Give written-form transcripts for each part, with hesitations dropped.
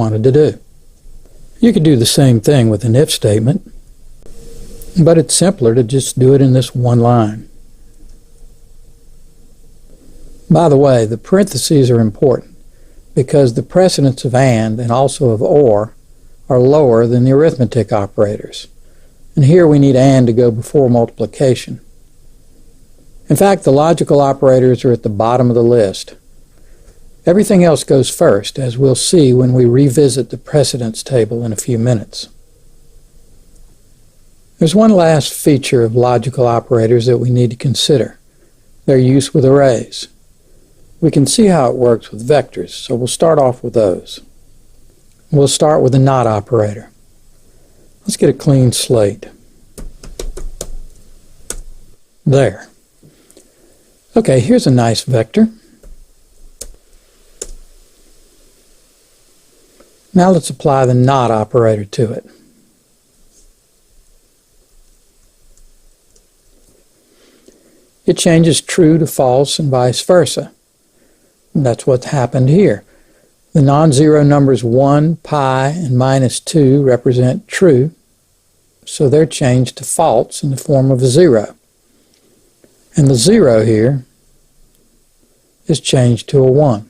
wanted to do. You could do the same thing with an if statement, but it's simpler to just do it in this one line. By the way, the parentheses are important because the precedents of and also of or are lower than the arithmetic operators. And here we need and to go before multiplication. In fact, the logical operators are at the bottom of the list. Everything else goes first, as we'll see when we revisit the precedence table in a few minutes. There's one last feature of logical operators that we need to consider: their use with arrays. We can see how it works with vectors, so we'll start off with those. We'll start with the not operator. Let's get a clean slate. There. Okay, here's a nice vector. Now let's apply the not operator to it. It changes true to false and vice versa. And that's what happened here. The non-zero numbers 1, pi, and -2 represent true, so they're changed to false in the form of a 0. And the 0 here is changed to a 1.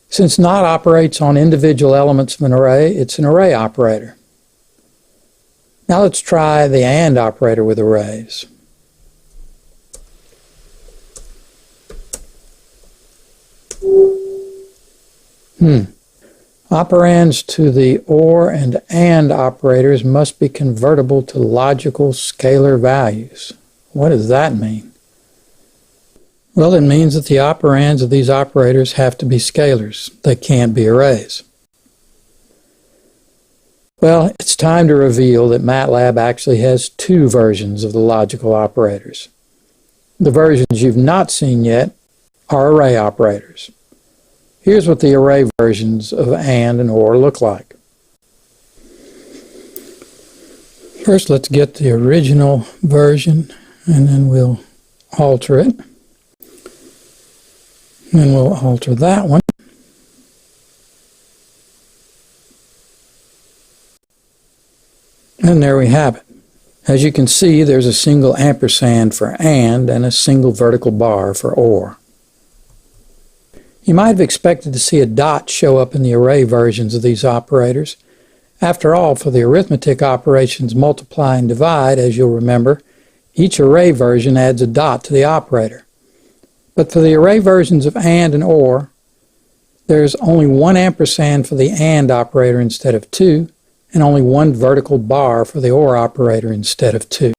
Since not operates on individual elements of an array, it's an array operator. Now let's try the AND operator with arrays. Operands to the OR and AND operators must be convertible to logical scalar values. What does that mean? Well, it means that the operands of these operators have to be scalars. They can't be arrays. Well, it's time to reveal that MATLAB actually has two versions of the logical operators. The versions you've not seen yet are array operators. Here's what the array versions of and or look like. First, let's get the original version, and then we'll alter it. Then we'll alter that one. And there we have it. As you can see, there's a single ampersand for and a single vertical bar for or. You might have expected to see a dot show up in the array versions of these operators. After all, for the arithmetic operations multiply and divide, as you'll remember, each array version adds a dot to the operator. But for the array versions of and or, there's only one ampersand for the and operator instead of two, and only one vertical bar for the or operator instead of two.